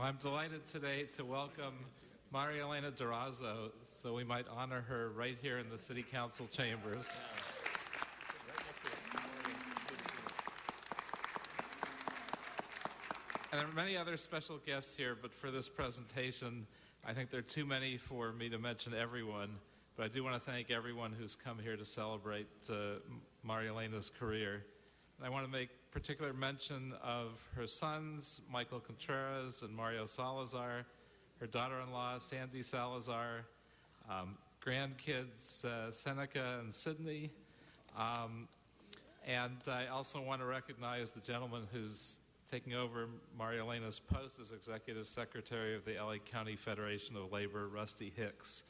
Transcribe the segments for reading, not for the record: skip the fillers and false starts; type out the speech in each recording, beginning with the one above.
Well, I'm delighted today to welcome Maria Elena Durazo, so we might honor her right here in the City Council chambers. And there are many other special guests here, but for this presentation, I think there are too many for me to mention everyone. But I do want to thank everyone who's come here to celebrate Maria Elena's career. And I want to make particular mention of her sons, Michael Contreras and Mario Salazar, her daughter-in-law, Sandy Salazar, grandkids, Seneca and Sydney. And I also want to recognize the gentleman who's taking over Maria Elena's post as Executive Secretary of the LA County Federation of Labor, Rusty Hicks.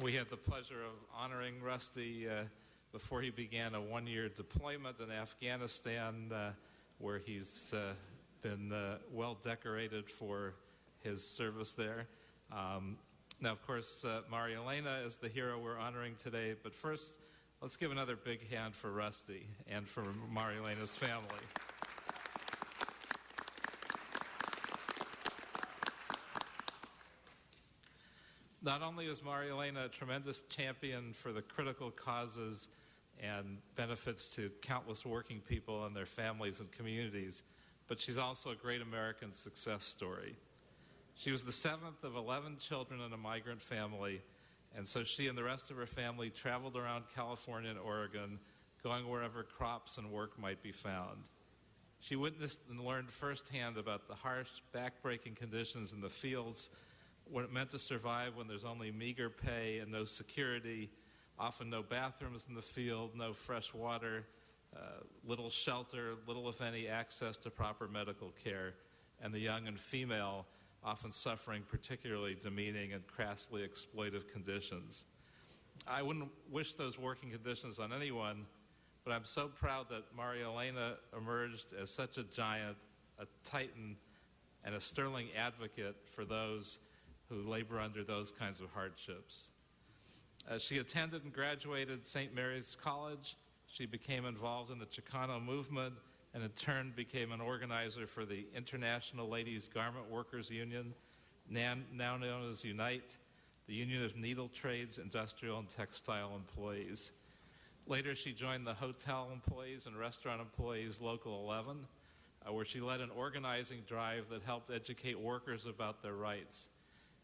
We had the pleasure of honoring Rusty before he began a one-year deployment in Afghanistan, where he's been well decorated for his service there. Now, of course, Maria Elena is the hero we're honoring today, but first, let's give another big hand for Rusty and for Maria Elena's family. Not only is Maria Elena a tremendous champion for the critical causes and benefits to countless working people and their families and communities, but she's also a great American success story. She was the seventh of 11 children in a migrant family, and so she and the rest of her family traveled around California and Oregon, going wherever crops and work might be found. She witnessed and learned firsthand about the harsh, back-breaking conditions in the fields, what it meant to survive when there's only meager pay and no security, often no bathrooms in the field, no fresh water, little shelter, little if any access to proper medical care, and the young and female often suffering particularly demeaning and crassly exploitive conditions. I wouldn't wish those working conditions on anyone, but I'm so proud that Maria Elena emerged as such a giant, a titan, and a sterling advocate for those who labor under those kinds of hardships. She attended and graduated St. Mary's College. She became involved in the Chicano movement and in turn became an organizer for the International Ladies Garment Workers Union, now known as Unite, the Union of Needle Trades, Industrial, and Textile Employees. Later, she joined the Hotel Employees and Restaurant Employees Local 11, where she led an organizing drive that helped educate workers about their rights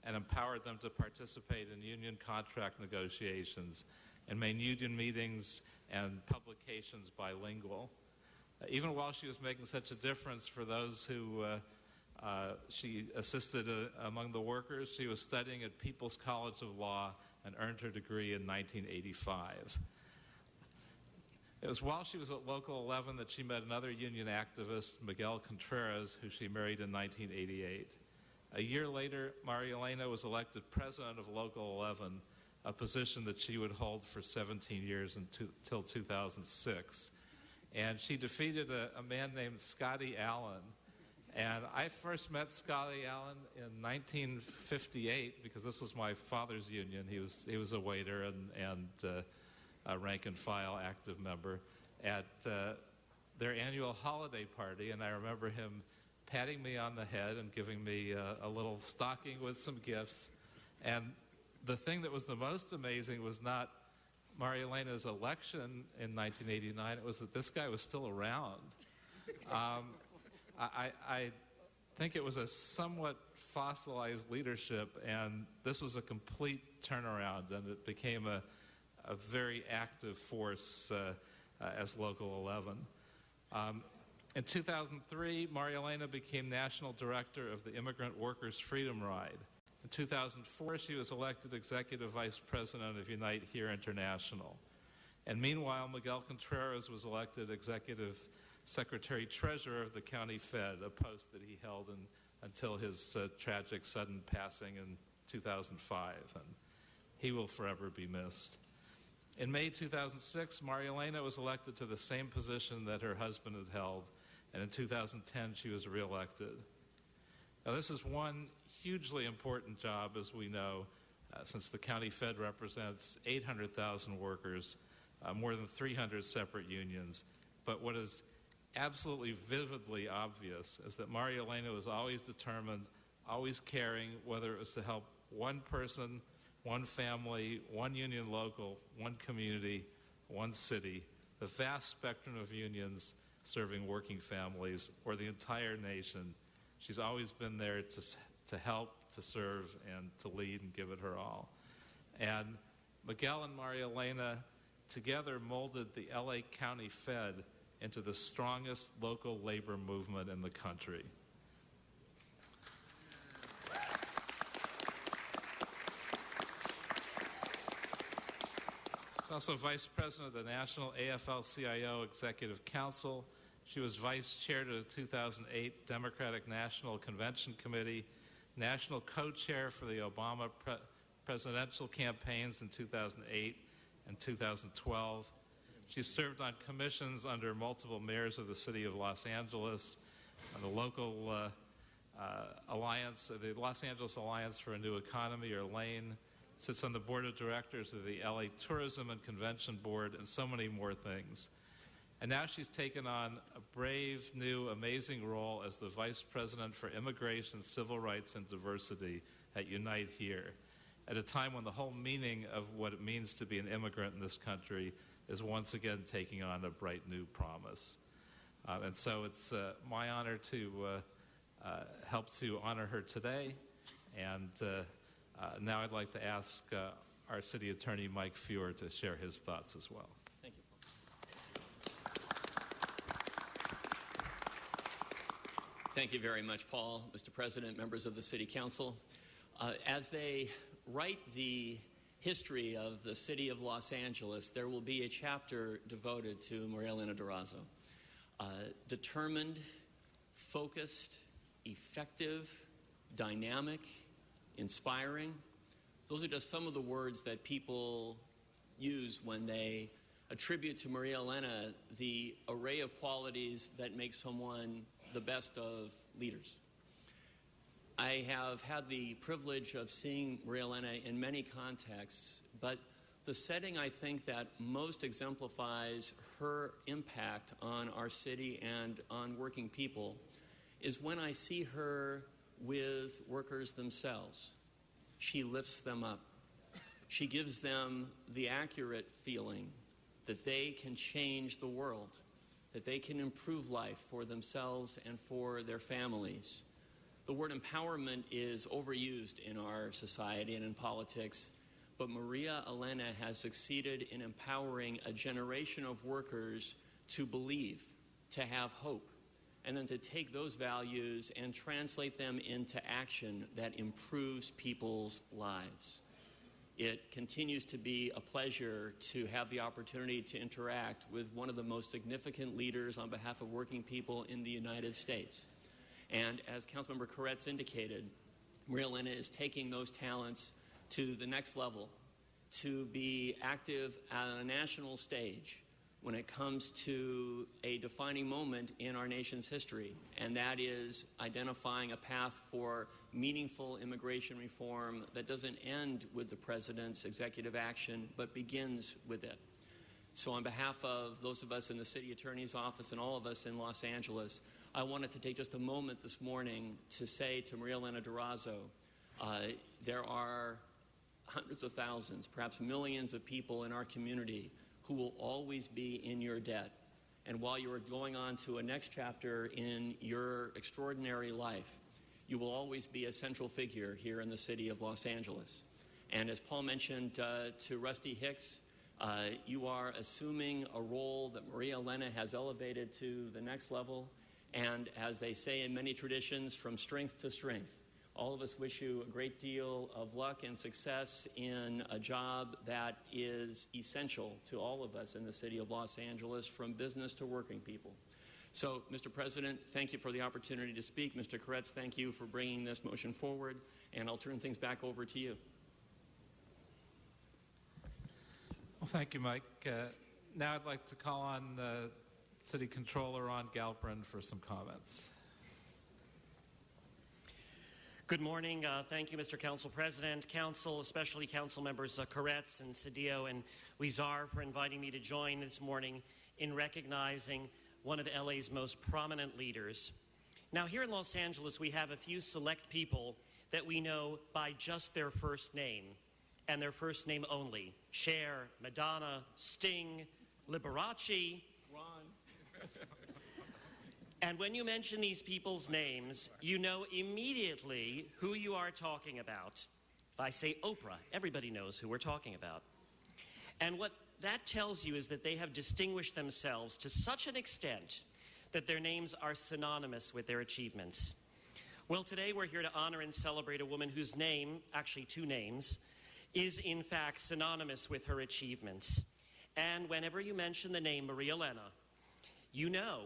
and empowered them to participate in union contract negotiations and made union meetings and publications bilingual. Even while she was making such a difference for those who she assisted among the workers, she was studying at People's College of Law and earned her degree in 1985. It was while she was at Local 11 that she met another union activist, Miguel Contreras, who she married in 1988. A year later, Maria Elena was elected president of Local 11, a position that she would hold for 17 years until 2006. And she defeated a man named Scotty Allen. And I first met Scotty Allen in 1958 because this was my father's union. He was a waiter and a rank and file active member at their annual holiday party. And I remember him patting me on the head and giving me a little stocking with some gifts. And the thing that was the most amazing was not Maria Elena's election in 1989. It was that this guy was still around. I think it was a somewhat fossilized leadership, and this was a complete turnaround, and it became a very active force as Local 11. In 2003, Maria Elena became National Director of the Immigrant Workers Freedom Ride. In 2004, she was elected Executive Vice President of Unite Here International. And meanwhile, Miguel Contreras was elected Executive Secretary Treasurer of the County Fed, a post that he held until his tragic sudden passing in 2005. And he will forever be missed. In May 2006, Maria Elena was elected to the same position that her husband had held, and in 2010 she was reelected. Now this is one hugely important job, as we know, since the County Fed represents 800,000 workers, more than 300 separate unions, But what is absolutely vividly obvious is that Maria Elena was always determined, always caring, whether it was to help one person, one family, one union local, one community, one city, the vast spectrum of unions serving working families, or the entire nation. She's always been there to help, to serve, and to lead and give it her all. And Miguel and Maria Elena together molded the LA County Fed into the strongest local labor movement in the country. She's also Vice President of the National AFL-CIO Executive Council. She was Vice Chair to the 2008 Democratic National Convention Committee, National Co-Chair for the Obama presidential campaigns in 2008 and 2012. She served on commissions under multiple mayors of the city of Los Angeles, on the local alliance, the Los Angeles Alliance for a New Economy, or LANE, sits on the board of directors of the LA Tourism and Convention Board, and so many more things. And now she's taken on a brave, new, amazing role as the Vice President for Immigration, Civil Rights, and Diversity at Unite Here, at a time when the whole meaning of what it means to be an immigrant in this country is once again taking on a bright new promise. And so it's my honor to help to honor her today. And now I'd like to ask our City Attorney, Mike Feuer, to share his thoughts as well. Thank you. Thank you very much, Paul, Mr. President, members of the City Council. As they write the history of the city of Los Angeles, there will be a chapter devoted to Maria Elena Durazo. Determined, focused, effective, dynamic, inspiring. Those are just some of the words that people use when they attribute to Maria Elena the array of qualities that make someone the best of leaders. I have had the privilege of seeing Maria Elena in many contexts, but the setting I think that most exemplifies her impact on our city and on working people is when I see her with workers themselves. She lifts them up. She gives them the accurate feeling that they can change the world, that they can improve life for themselves and for their families. The word empowerment is overused in our society and in politics, but Maria Elena has succeeded in empowering a generation of workers to believe, to have hope, and then to take those values and translate them into action that improves people's lives. It continues to be a pleasure to have the opportunity to interact with one of the most significant leaders on behalf of working people in the United States. And as Councilmember Koretz indicated, Maria Elena is taking those talents to the next level, to be active on a national stage when it comes to a defining moment in our nation's history, and that is identifying a path for meaningful immigration reform that doesn't end with the President's executive action, but begins with it. So on behalf of those of us in the City Attorney's Office and all of us in Los Angeles, I wanted to take just a moment this morning to say to Maria Elena Durazo, there are hundreds of thousands, perhaps millions of people in our community who will always be in your debt. And while you are going on to a next chapter in your extraordinary life, you will always be a central figure here in the city of Los Angeles. And as Paul mentioned to Rusty Hicks, you are assuming a role that Maria Elena has elevated to the next level. And as they say in many traditions, from strength to strength. All of us wish you a great deal of luck and success in a job that is essential to all of us in the city of Los Angeles, from business to working people. So, Mr. President, thank you for the opportunity to speak. Mr. Koretz, thank you for bringing this motion forward, and I'll turn things back over to you. Well, thank you, Mike. Now I'd like to call on City Controller Ron Galperin for some comments. Good morning. Thank you, Mr. Council President, Council, especially Council Members Koretz and Cedillo and Huizar for inviting me to join this morning in recognizing one of LA's most prominent leaders. Now, here in Los Angeles, we have a few select people that we know by just their first name, and their first name only. Cher, Madonna, Sting, Liberace. Ron. And when you mention these people's names, you know immediately who you are talking about. If I say Oprah, everybody knows who we're talking about. And what that tells you is that they have distinguished themselves to such an extent that their names are synonymous with their achievements. Well, today we're here to honor and celebrate a woman whose name, actually two names, is in fact synonymous with her achievements. And whenever you mention the name Maria Elena, you know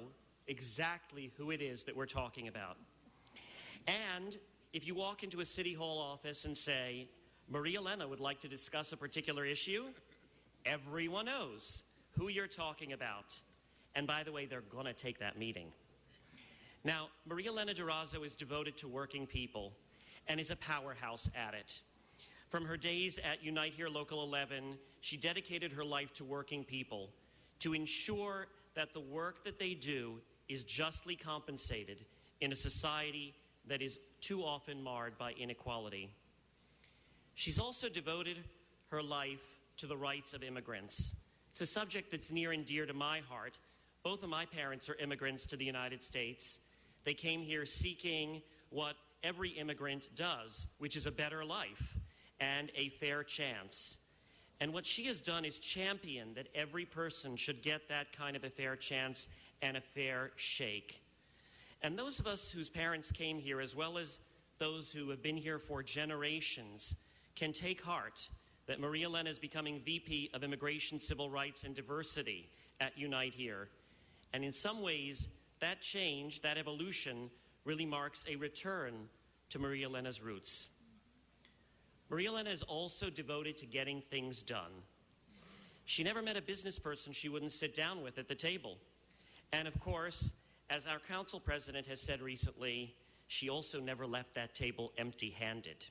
exactly who it is that we're talking about. And if you walk into a City Hall office and say, Maria Elena would like to discuss a particular issue, everyone knows who you're talking about. And by the way, they're going to take that meeting. Now, Maria Elena Durazo is devoted to working people and is a powerhouse at it. From her days at Unite Here Local 11, she dedicated her life to working people to ensure that the work that they do is justly compensated in a society that is too often marred by inequality. She's also devoted her life to the rights of immigrants. It's a subject that's near and dear to my heart. Both of my parents are immigrants to the United States. They came here seeking what every immigrant does, which is a better life and a fair chance. And what she has done is champion that every person should get that kind of a fair chance and a fair shake. And those of us whose parents came here, as well as those who have been here for generations, can take heart that Maria Elena is becoming VP of Immigration, Civil Rights, and Diversity at Unite Here. And in some ways, that change, that evolution, really marks a return to Maria Elena's roots. Maria Elena is also devoted to getting things done. She never met a business person she wouldn't sit down with at the table. And of course, as our council president has said recently, she also never left that table empty-handed.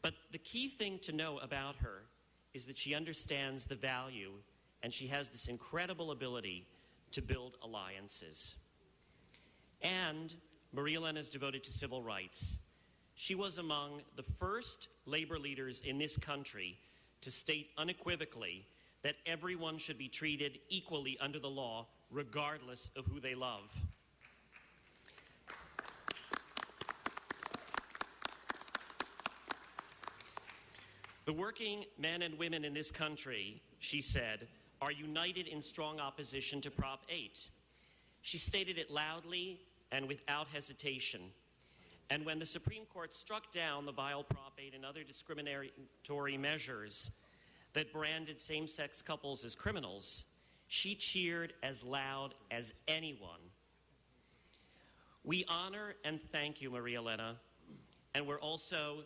But the key thing to know about her is that she understands the value, and she has this incredible ability to build alliances. And Maria Elena is devoted to civil rights. She was among the first labor leaders in this country to state unequivocally that everyone should be treated equally under the law, regardless of who they love. The working men and women in this country, she said, are united in strong opposition to Prop 8. She stated it loudly and without hesitation. And when the Supreme Court struck down the vile Prop 8 and other discriminatory measures that branded same-sex couples as criminals, she cheered as loud as anyone. We honor and thank you, Maria Elena, and we're also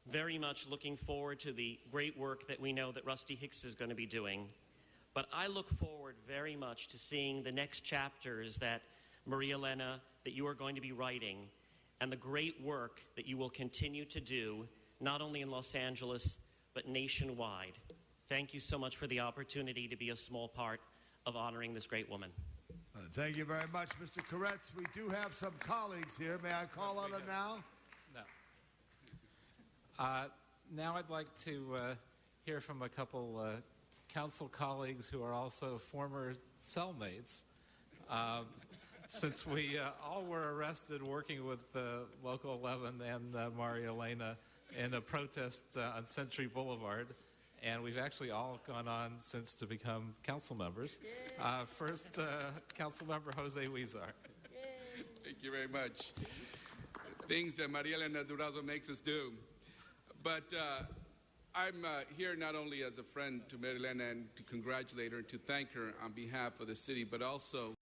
very much looking forward to the great work that we know that Rusty Hicks is going to be doing. But I look forward very much to seeing the next chapters that Maria Elena, that you are going to be writing, and the great work that you will continue to do, not only in Los Angeles, but nationwide. Thank you so much for the opportunity to be a small part of honoring this great woman. Thank you very much, Mr. Koretz. We do have some colleagues here. May I call on them now? No. Now I'd like to hear from a couple council colleagues who are also former cellmates. Since we all were arrested working with Local 11 and Maria Elena in a protest on Century Boulevard, and we've actually all gone on since to become council members. First, Councilmember Jose Huizar. Thank you very much. Things that Maria Elena Durazo makes us do. But I'm here not only as a friend to Maria Elena and to congratulate her and to thank her on behalf of the city, but also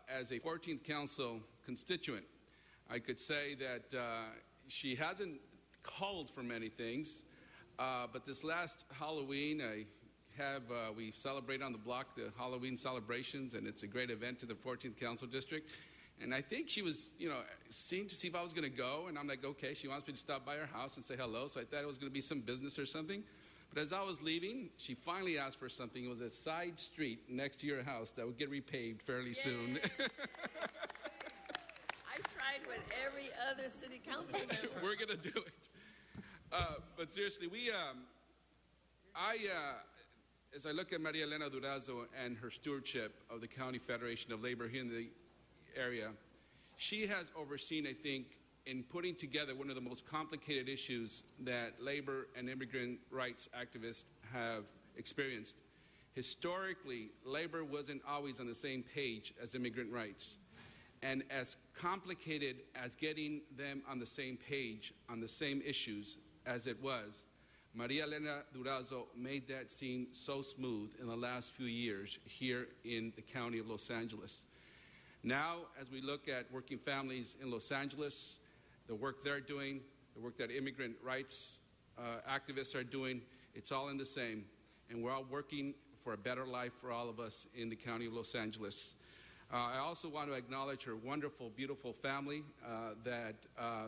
as a 14th Council constituent. I could say that she hasn't called for many things, but this last Halloween, we celebrate on the block the Halloween celebrations, and it's a great event to the 14th Council District. And I think she was, seemed to see if I was going to go, and I'm like, okay, she wants me to stop by her house and say hello, so I thought it was going to be some business or something. But as I was leaving, she finally asked for something. It was a side street next to your house that would get repaved fairly soon. I tried with every other city council member. We're going to do it. But seriously, as I look at Maria Elena Durazo and her stewardship of the County Federation of Labor here in the area, she has overseen, I think, in putting together one of the most complicated issues that labor and immigrant rights activists have experienced. Historically, labor wasn't always on the same page as immigrant rights. And as complicated as getting them on the same page, on the same issues as it was, Maria Elena Durazo made that seem so smooth in the last few years here in the county of Los Angeles. Now, as we look at working families in Los Angeles, the work they're doing, the work that immigrant rights activists are doing, it's all in the same. And we're all working for a better life for all of us in the county of Los Angeles. I also want to acknowledge her wonderful, beautiful family, that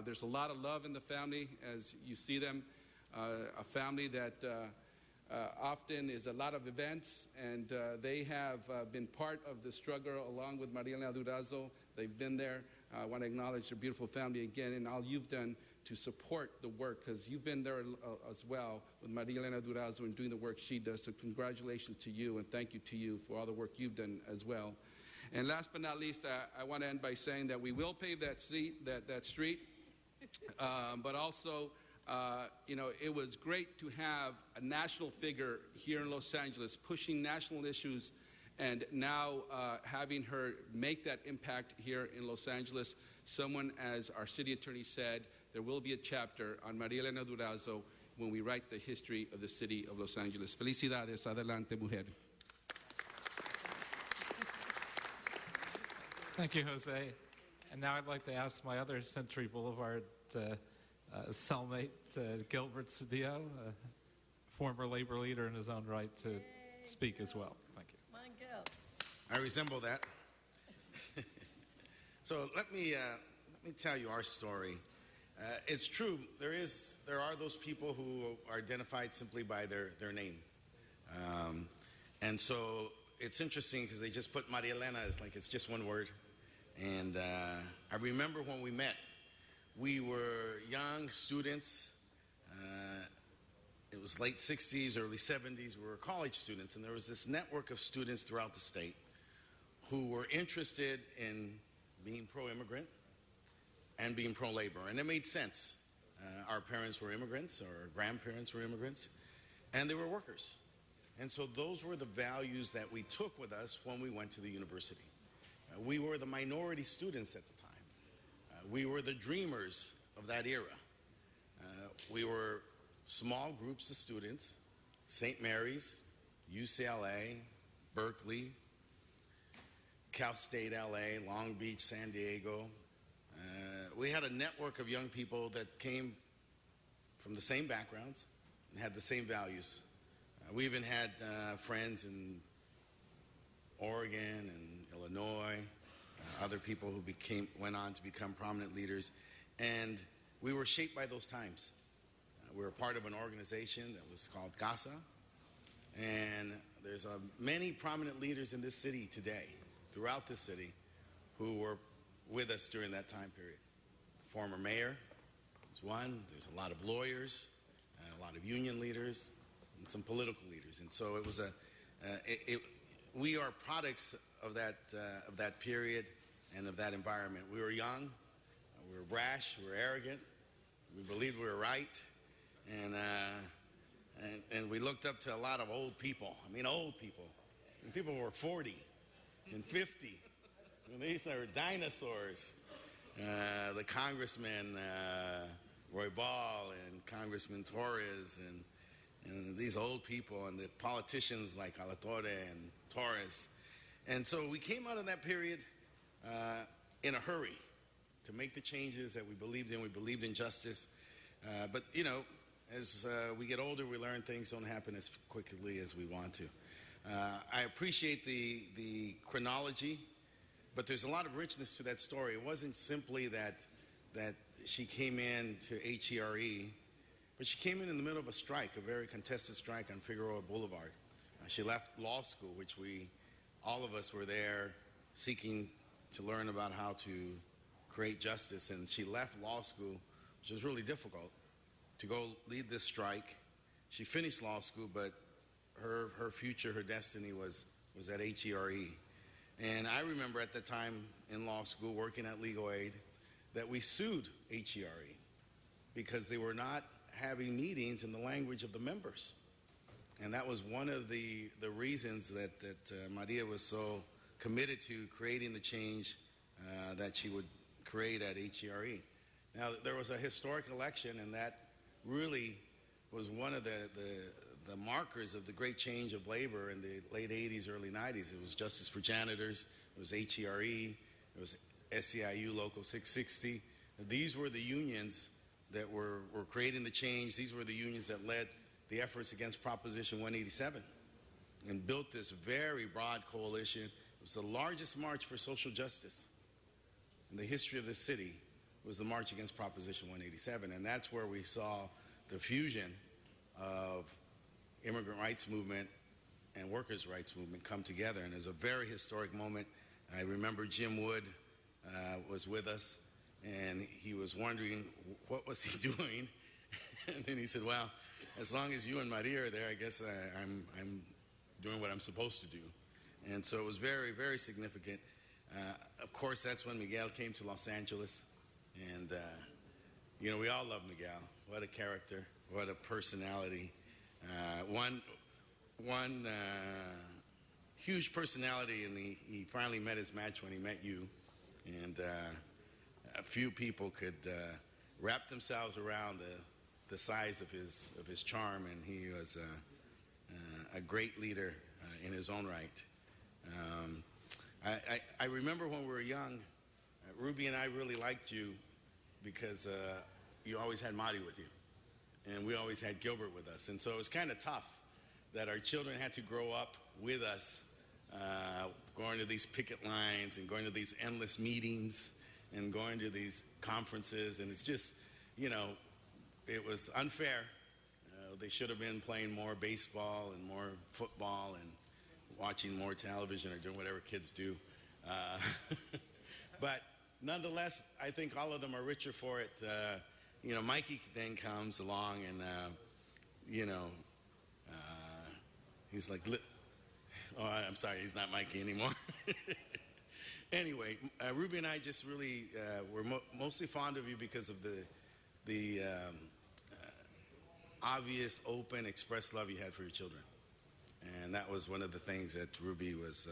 there's a lot of love in the family as you see them. A family that often is a lot of events, and they have been part of the struggle along with Maria Elena Durazo. They've been there. I want to acknowledge your beautiful family again and all you've done to support the work, because you've been there as well with Maria Elena Durazo and doing the work she does. So congratulations to you, and thank you to you for all the work you've done as well. And last but not least, I want to end by saying that we will pave that street, but also, it was great to have a national figure here in Los Angeles pushing national issues, and now having her make that impact here in Los Angeles. Someone, as our city attorney said, there will be a chapter on Maria Elena Durazo when we write the history of the city of Los Angeles. Felicidades, adelante, mujer. Thank you, Jose. And now I'd like to ask my other Century Boulevard cellmate, Gilbert Cedillo, former labor leader in his own right, to speak as well. Thank you. Come on, Gil. I resemble that. So let me tell you our story. It's true. There are those people who are identified simply by their name, and so it's interesting because they just put Maria Elena as like it's just one word. And I remember when we met. We were young students. It was late 60s, early 70s. We were college students, and there was this network of students throughout the state who were interested in being pro-immigrant and being pro-labor. And it made sense. Our parents were immigrants, our grandparents were immigrants, and they were workers. And so those were the values that we took with us when we went to the university. We were the minority students at the time. We were the dreamers of that era. We were small groups of students, St. Mary's, UCLA, Berkeley, Cal State LA, Long Beach, San Diego. We had a network of young people that came from the same backgrounds and had the same values. We even had friends in Oregon and Illinois, other people who went on to become prominent leaders, and we were shaped by those times. We were part of an organization that was called CASA, and there's many prominent leaders in this city today, throughout the city, who were with us during that time period. Former mayor is one. There's a lot of lawyers, a lot of union leaders, and some political leaders. And so it was we are products of that period and of that environment. We were young, we were brash, we were arrogant, we believed we were right, and we looked up to a lot of old people. I mean, old people. And people were 40 and 50. And these are dinosaurs. The Congressman Roy Ball and Congressman Torres and these old people, and the politicians like Alatorre and Torres. And so we came out of that period in a hurry to make the changes that we believed in. We believed in justice. But, as we get older, we learn things don't happen as quickly as we want to. I appreciate the chronology, but there's a lot of richness to that story. It wasn't simply that she came in to HERE But she came in the middle of a strike, a very contested strike on Figueroa Boulevard. She left law school, which all of us were there seeking to learn about how to create justice, and she left law school, which was really difficult, to go lead this strike. She finished law school, but her future, her destiny was at HERE. And I remember at the time in law school working at Legal Aid that we sued HERE because they were not having meetings in the language of the members. And that was one of the reasons that Maria was so committed to creating the change that she would create at HERE. Now, there was a historic election, and that really was one of the markers of the great change of labor in the late 80s, early 90s. It was Justice for Janitors, it was HERE, it was SEIU Local 660. These were the unions that were creating the change. These were the unions that led the efforts against Proposition 187 and built this very broad coalition. It was the largest march for social justice in the history of the city. Was the march against Proposition 187, and that's where we saw the fusion of immigrant rights movement and workers' rights movement come together, and it was a very historic moment. I remember Jim Wood was with us, and he was wondering what was he doing, and then he said, well, as long as you and Maria are there, I guess I'm doing what I'm supposed to do. And so it was very, very significant. Of course, that's when Miguel came to Los Angeles. And, we all love Miguel. What a character. What a personality. One huge personality, and he finally met his match when he met you. And a few people could wrap themselves around the size of his charm, and he was a great leader in his own right. I remember when we were young, Ruby and I really liked you because you always had Mari with you, and we always had Gilbert with us. And so it was kind of tough that our children had to grow up with us, going to these picket lines and going to these endless meetings and going to these conferences. And it's just, it was unfair. They should have been playing more baseball and more football and watching more television or doing whatever kids do. But nonetheless, I think all of them are richer for it. Mikey then comes along and, he's like, oh, I'm sorry, he's not Mikey anymore. Anyway, Ruby and I just really were mostly fond of you because of the obvious, open, expressed love you had for your children. And that was one of the things that Ruby was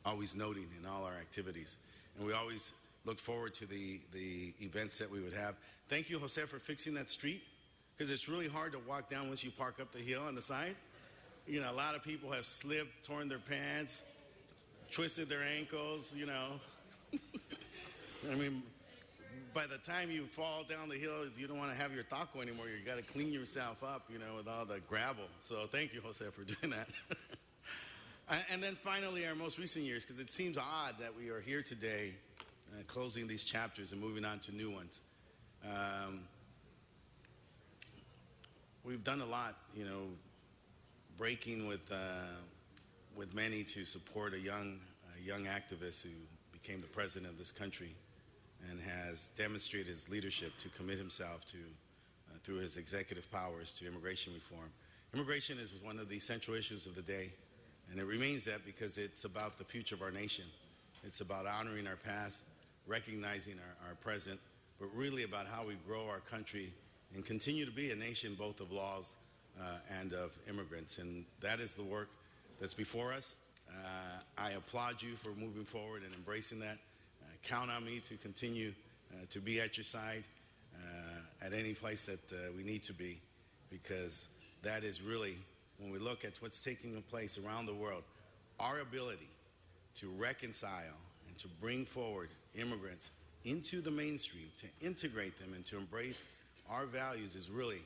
always noting in all our activities. And we always looked forward to the events that we would have. Thank you, Jose, for fixing that street, because it's really hard to walk down once you park up the hill on the side. A lot of people have slipped, torn their pants, twisted their ankles, I mean, by the time you fall down the hill, you don't want to have your taco anymore. You got to clean yourself up, with all the gravel. So thank you, Jose, for doing that. And then finally, our most recent years, because it seems odd that we are here today, closing these chapters and moving on to new ones. We've done a lot, breaking with many to support a young activist who became the president of this country and has demonstrated his leadership to commit himself to, through his executive powers, to immigration reform. Immigration is one of the central issues of the day, and it remains that because it's about the future of our nation. It's about honoring our past, recognizing our present, but really about how we grow our country and continue to be a nation both of laws and of immigrants. And that is the work that's before us. I applaud you for moving forward and embracing that. Count on me to continue to be at your side at any place that we need to be, because that is really, when we look at what's taking place around the world, our ability to reconcile and to bring forward immigrants into the mainstream, to integrate them and to embrace our values is really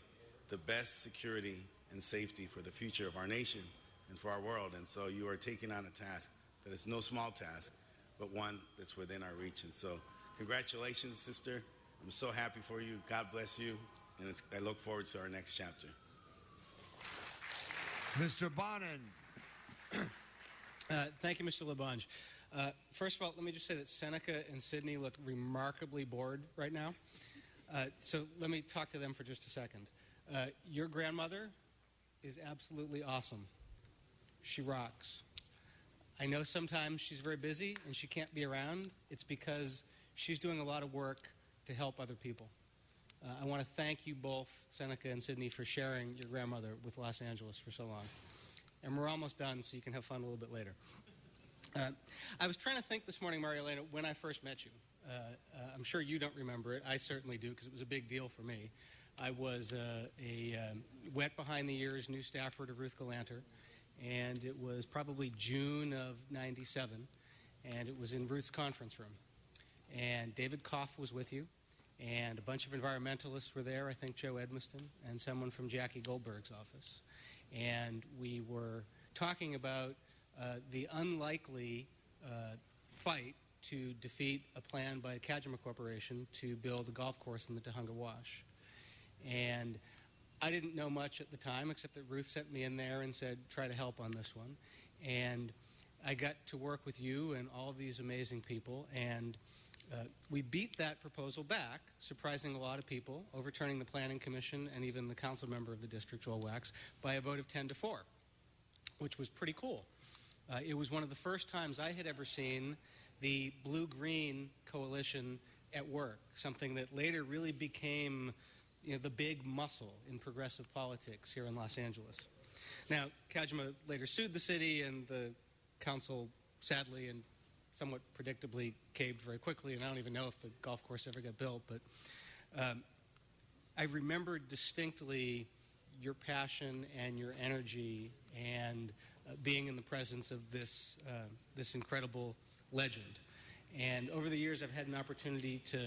the best security and safety for the future of our nation and for our world. And so you are taking on a task that is no small task, but one that's within our reach. And so congratulations, sister. I'm so happy for you. God bless you. and I look forward to our next chapter. Mr. Bonin. Thank you, Mr. LaBonge. First of all, let me just say that Seneca and Sydney look remarkably bored right now. So let me talk to them for just a second. Your grandmother is absolutely awesome. She rocks. I know sometimes she's very busy and she can't be around. It's because she's doing a lot of work to help other people. I want to thank you both, Seneca and Sydney, for sharing your grandmother with Los Angeles for so long. And we're almost done, so you can have fun a little bit later. I was trying to think this morning, Maria Elena, when I first met you. I'm sure you don't remember it. I certainly do, because it was a big deal for me. I was a wet behind the ears new staffer to Ruth Galanter, and it was probably June of '97, and it was in Ruth's conference room. And David Koff was with you, and a bunch of environmentalists were there, I think Joe Edmiston, and someone from Jackie Goldberg's office. And we were talking about the unlikely fight to defeat a plan by Kajima Corporation to build a golf course in the Tahunga Wash. And I didn't know much at the time, except that Ruth sent me in there and said, try to help on this one. And I got to work with you and all of these amazing people, and we beat that proposal back, surprising a lot of people, overturning the Planning Commission and even the council member of the district, Joel Wax, by a vote of 10-4, which was pretty cool. It was one of the first times I had ever seen the blue-green coalition at work, something that later really became the big muscle in progressive politics here in Los Angeles. Now, Kajima later sued the city, and the council, sadly and somewhat predictably, caved very quickly, and I don't even know if the golf course ever got built, but I remember distinctly your passion and your energy and being in the presence of this incredible legend. And over the years, I've had an opportunity to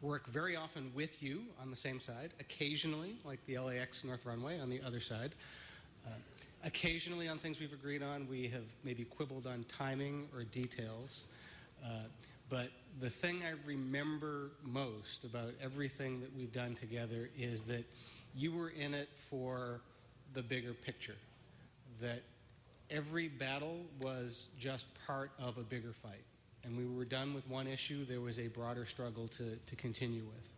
work very often with you on the same side, occasionally, like the LAX North Runway on the other side. Occasionally on things we've agreed on, we have maybe quibbled on timing or details. But the thing I remember most about everything that we've done together is that you were in it for the bigger picture, that every battle was just part of a bigger fight. And we were done with one issue. There was a broader struggle to continue with.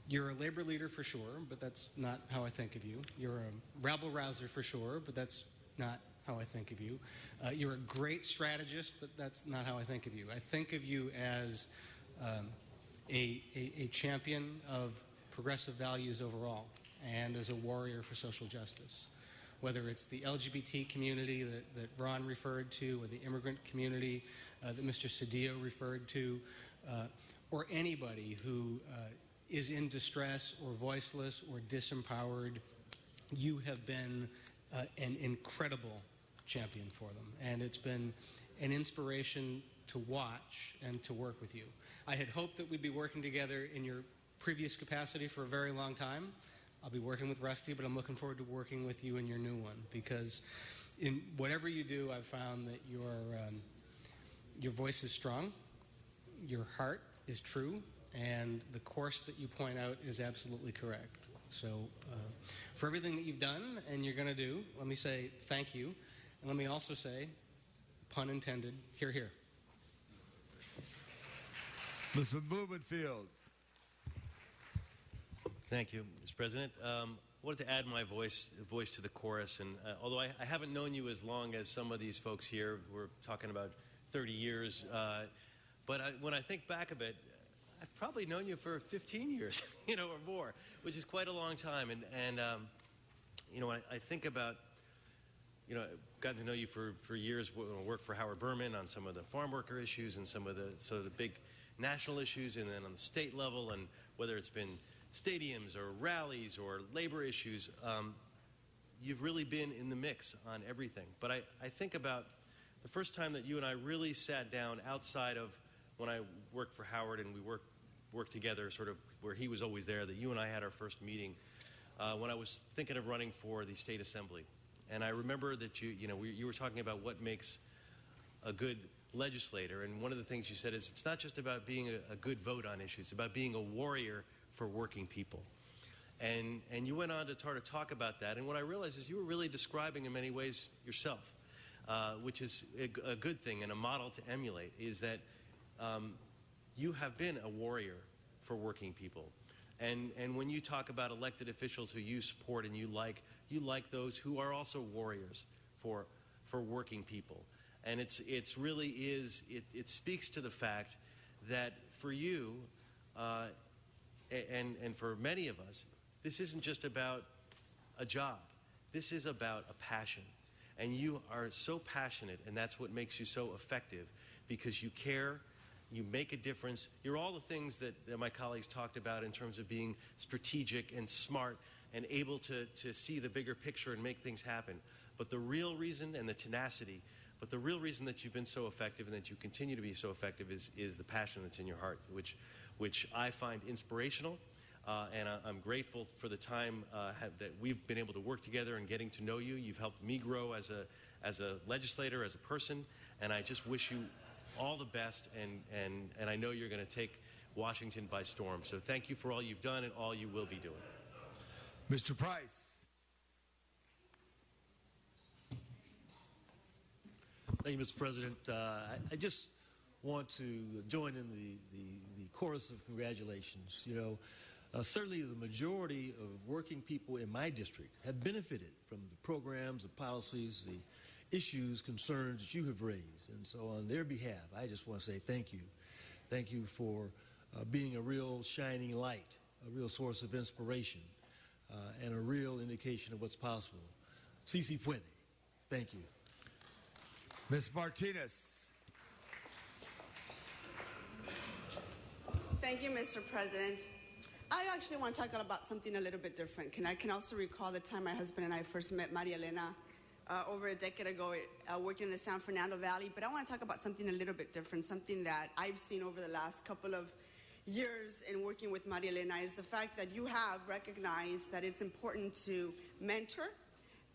You're a labor leader for sure, but that's not how I think of you. You're a rabble-rouser for sure, but that's not how I think of you. You're a great strategist, but that's not how I think of you. I think of you as a champion of progressive values overall and as a warrior for social justice. Whether it's the LGBT community that Ron referred to, or the immigrant community that Mr. Cedillo referred to, or anybody who is in distress or voiceless or disempowered, you have been an incredible champion for them. And it's been an inspiration to watch and to work with you. I had hoped that we'd be working together in your previous capacity for a very long time. I'll be working with Rusty, but I'm looking forward to working with you in your new one, because in whatever you do, I've found that your voice is strong, your heart is true, and the course that you point out is absolutely correct. So for everything that you've done and you're going to do, let me say thank you. And let me also say, pun intended, hear, hear. Mr. Blumenfield. Thank you, Mr. President. I wanted to add my voice to the chorus. And although I haven't known you as long as some of these folks here, we're talking about 30 years, but when I think back a bit, I've probably known you for 15 years, or more, which is quite a long time. And I think about, I've gotten to know you for years, worked for Howard Berman on some of the farm worker issues and some of the big national issues, and then on the state level, and whether it's been stadiums or rallies or labor issues, you've really been in the mix on everything. But I think about the first time that you and I really sat down outside of when I worked for Howard and we worked together, sort of where he was always there, that you and I had our first meeting when I was thinking of running for the state assembly. And I remember that you were talking about what makes a good legislator, and one of the things you said is it's not just about being a good vote on issues, it's about being a warrior for working people. And you went on to talk about that, and what I realized is you were really describing in many ways yourself, which is a good thing and a model to emulate, is that you have been a warrior for working people. And when you talk about elected officials who you support and you like those who are also warriors for working people. And it speaks to the fact that for you and for many of us, this isn't just about a job. This is about a passion. And you are so passionate, and that's what makes you so effective, because you care, you make a difference. You're all the things that my colleagues talked about in terms of being strategic and smart and able to see the bigger picture and make things happen. But the real reason, and the tenacity, but the real reason that you've been so effective and that you continue to be so effective is the passion that's in your heart, which I find inspirational. And I'm grateful for the time that we've been able to work together and getting to know you. You've helped me grow as a legislator, as a person, and I just wish you all the best, and I know you're going to take Washington by storm. So thank you for all you've done and all you will be doing. Mr. Price. Thank you, Mr. President. I just want to join in the chorus of congratulations. You know, certainly the majority of working people in my district have benefited from the programs, the policies, the issues, concerns that you have raised. And so on their behalf, I just want to say thank you. Thank you for being a real shining light, a real source of inspiration, and a real indication of what's possible. Si puede. Thank you. Ms. Martinez. Thank you, Mr. President. I actually want to talk about something a little bit different. I can also recall the time my husband and I first met Maria Elena over a decade ago working in the San Fernando Valley. But I want to talk about something a little bit different, something that I've seen over the last couple of years in working with Maria Elena, is the fact that you have recognized that it's important to mentor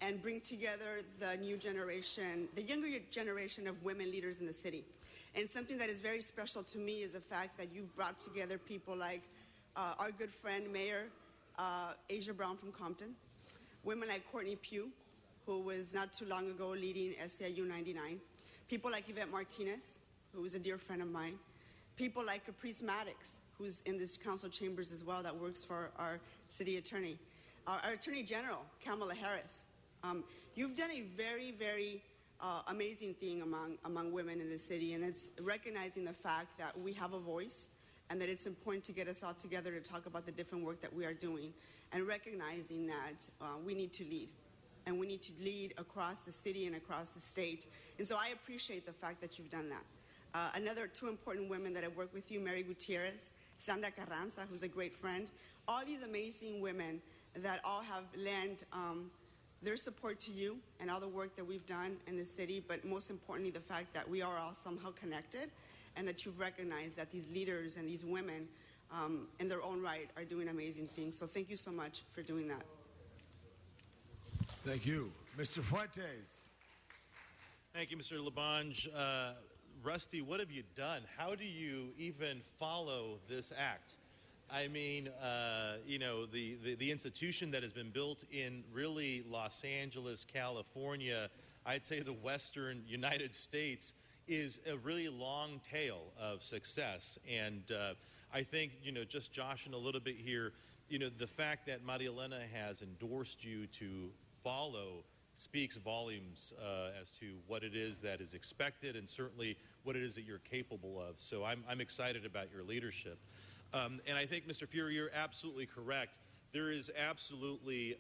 and bring together the new generation, the younger generation of women leaders in the city. And something that is very special to me is the fact that you've brought together people like our good friend, Mayor Asia Brown from Compton, women like Courtney Pugh, who was not too long ago leading SCIU 99, people like Yvette Martinez, who is a dear friend of mine, people like Caprice Maddox, who's in this council chambers as well, that works for our city attorney, our Attorney General, Kamala Harris. You've done a very, very amazing thing among women in the city, and it's recognizing the fact that we have a voice and that it's important to get us all together to talk about the different work that we are doing, and recognizing that we need to lead, and we need to lead across the city and across the state. And so I appreciate the fact that you've done that. Another two important women that have worked with you, Mary Gutierrez, Sandra Carranza, who's a great friend, all these amazing women that all have lent their support to you and all the work that we've done in the city, but most importantly, the fact that we are all somehow connected, and that you've recognized that these leaders and these women in their own right are doing amazing things. So thank you so much for doing that. Thank you. Mr. Fuentes. Thank you, Mr. Labange. Rusty, what have you done? How do you even follow this act? I mean, you know, the institution that has been built in really Los Angeles, California, I'd say the Western United States, is a really long tail of success. And I think, you know, just joshing a little bit here, you know, the fact that Maria Elena has endorsed you to follow speaks volumes as to what it is that is expected, and certainly what it is that you're capable of. So I'm excited about your leadership. And I think, Mr. Fury, you're absolutely correct. There is absolutely,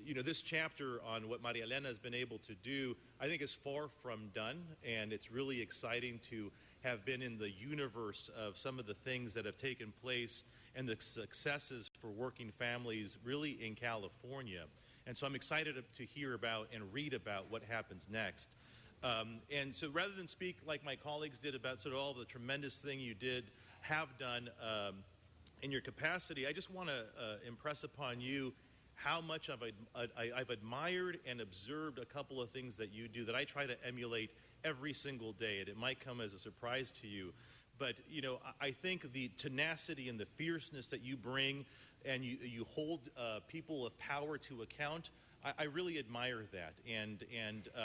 you know, this chapter on what Maria Elena has been able to do, I think is far from done, and it's really exciting to have been in the universe of some of the things that have taken place and the successes for working families really in California. And so I'm excited to hear about and read about what happens next. And so rather than speak like my colleagues did about sort of all the tremendous thing you have done in your capacity, I just want to impress upon you how much I've admired and observed a couple of things that you do that I try to emulate every single day. And it might come as a surprise to you, But, you know, I think the tenacity and the fierceness that you bring, and you hold people of power to account, I really admire that. And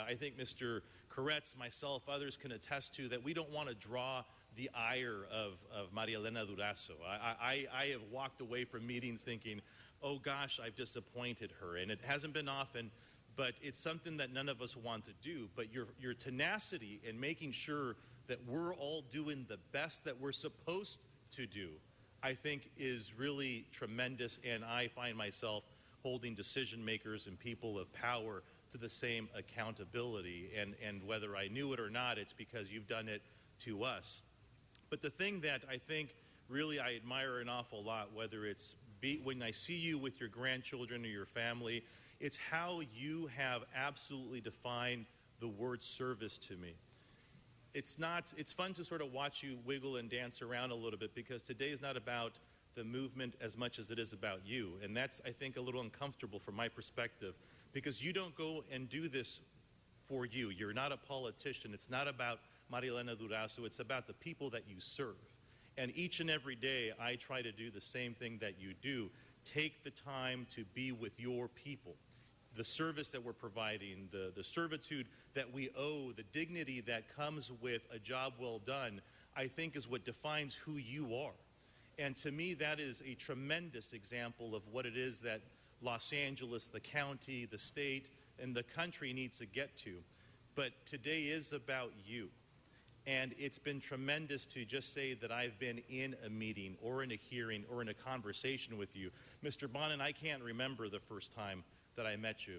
I think Mr. Koretz, myself, others can attest to that we don't want to draw the ire of Maria Elena Durazo. I have walked away from meetings thinking, oh gosh, I've disappointed her. And it hasn't been often, but it's something that none of us want to do. But your tenacity in making sure that we're all doing the best that we're supposed to do, I think is really tremendous. And I find myself holding decision makers and people of power to the same accountability. And whether I knew it or not, it's because you've done it to us. But the thing that I think really I admire an awful lot, whether it's when I see you with your grandchildren or your family, it's how you have absolutely defined the word service to me. It's fun to sort of watch you wiggle and dance around a little bit, because today is not about the movement as much as it is about you. And that's, I think, a little uncomfortable from my perspective, because you don't go and do this for you. You're not a politician. It's not about Maria Elena Durazo. It's about the people that you serve. And each and every day, I try to do the same thing that you do. Take the time to be with your people. The service that we're providing, the servitude that we owe, the dignity that comes with a job well done, I think is what defines who you are. And to me, that is a tremendous example of what it is that Los Angeles, the county, the state, and the country needs to get to. But today is about you. And it's been tremendous to just say that I've been in a meeting or in a hearing or in a conversation with you. Mr. Bonin, I can't remember the first time that I met you,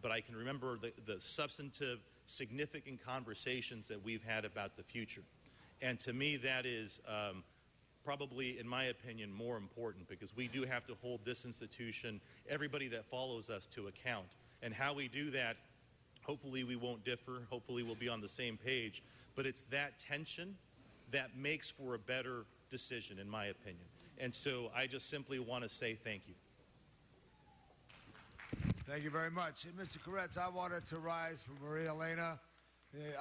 but I can remember the substantive, significant conversations that we've had about the future. And to me, that is probably, in my opinion, more important, because we do have to hold this institution, everybody that follows us, to account. And how we do that, hopefully we won't differ, hopefully we'll be on the same page, but it's that tension that makes for a better decision, in my opinion. And so I just simply want to say thank you. Thank you very much. And Mr. Koretz, I wanted to rise for Maria Elena.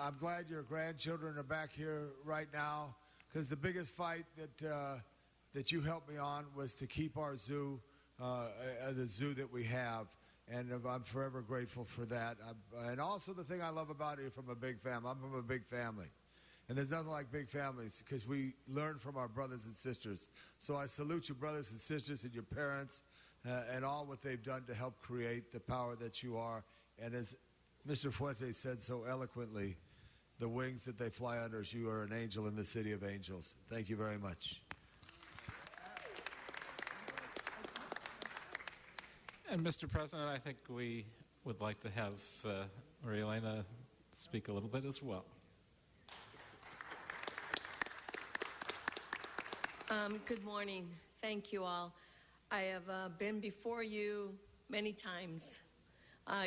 I'm glad your grandchildren are back here right now, because the biggest fight that you helped me on was to keep our zoo, the zoo that we have. And I'm forever grateful for that. And also the thing I love about you, from a big family. I'm from a big family. And there's nothing like big families, because we learn from our brothers and sisters. So I salute your brothers and sisters and your parents and all what they've done to help create the power that you are. And as Mr. Fuentes said so eloquently, the wings that they fly under, as you are an angel in the city of angels. Thank you very much. And Mr. President, I think we would like to have Maria Elena speak a little bit as well. Good morning. Thank you all. I have been before you many times,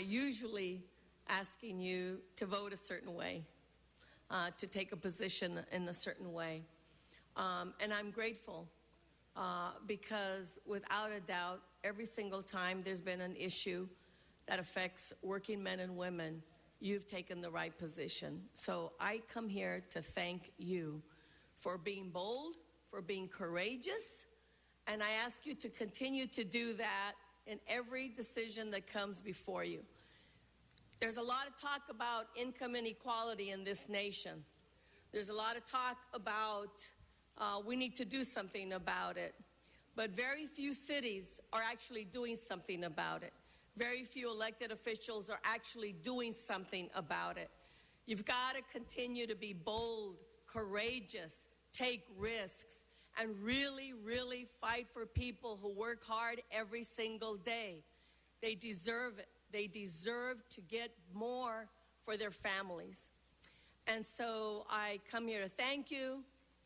usually asking you to vote a certain way, to take a position in a certain way. And I'm grateful because without a doubt, every single time there's been an issue that affects working men and women, you've taken the right position. So I come here to thank you for being bold, for being courageous, and I ask you to continue to do that in every decision that comes before you. There's a lot of talk about income inequality in this nation. There's a lot of talk about we need to do something about it. But very few cities are actually doing something about it. Very few elected officials are actually doing something about it. You've got to continue to be bold, courageous, take risks, and really, really fight for people who work hard every single day. They deserve it. They deserve to get more for their families. And so I come here to thank you,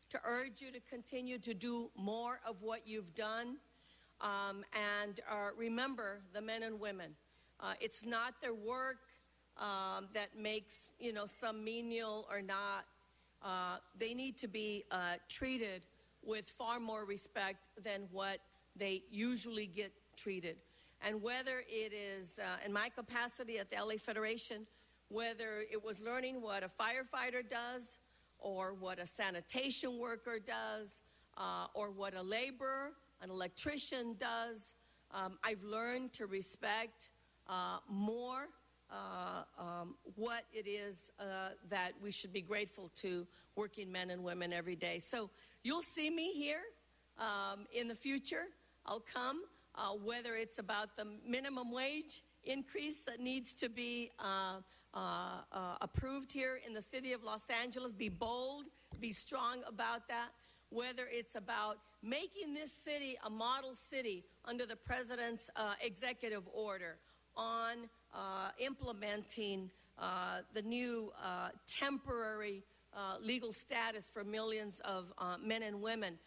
to urge you to continue to do more of what you've done, and remember the men and women. It's not their work that makes, some menial or not. They need to be treated with far more respect than what they usually get treated. And whether it is in my capacity at the LA Federation, whether it was learning what a firefighter does, or what a sanitation worker does, or what a laborer, an electrician does. I've learned to respect more what it is that we should be grateful to working men and women every day. So you'll see me here in the future. I'll come, whether it's about the minimum wage increase that needs to be approved here in the city of Los Angeles. Be bold, be strong about that. Whether it's about making this city a model city under the president's executive order on implementing the new temporary legal status for millions of men and women.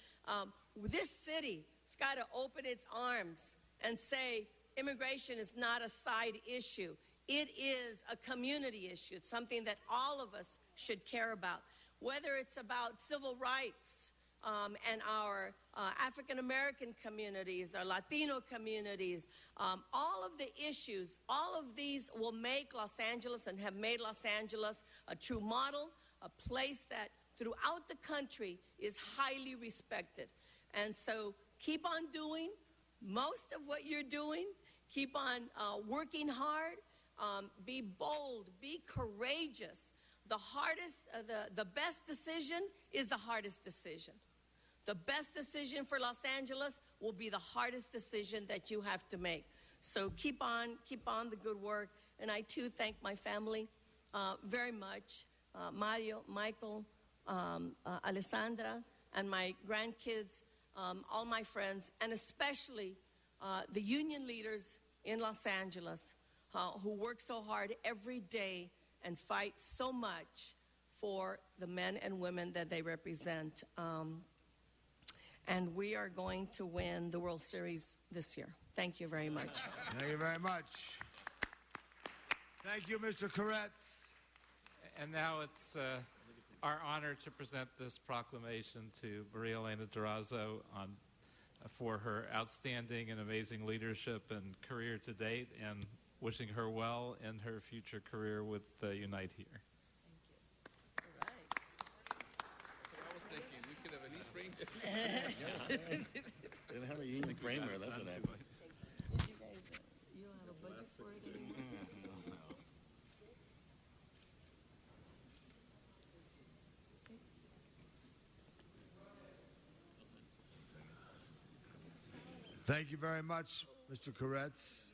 This city has got to open its arms and say immigration is not a side issue. It is a community issue. It's something that all of us should care about. Whether it's about civil rights and our African-American communities, our Latino communities, all of the issues, all of these will make Los Angeles and have made Los Angeles a true model, a place that throughout the country is highly respected. And so keep on doing most of what you're doing. Keep on working hard. Be bold. Be courageous. The best decision is the hardest decision. The best decision for Los Angeles will be the hardest decision that you have to make. So keep on the good work. And I too thank my family very much. Mario, Michael, Alessandra, and my grandkids, all my friends, and especially the union leaders in Los Angeles who work so hard every day and fight so much for the men and women that they represent. And we are going to win the World Series this year. Thank you very much. Thank you very much. Thank you, Mr. Koretz. And now it's our honor to present this proclamation to Maria Elena Durazo for her outstanding and amazing leadership and career to date, and wishing her well in her future career with Unite Here. Didn't have a union framer, that's what happened. You have a budget for it? Thank you very much, Mr. Koretz.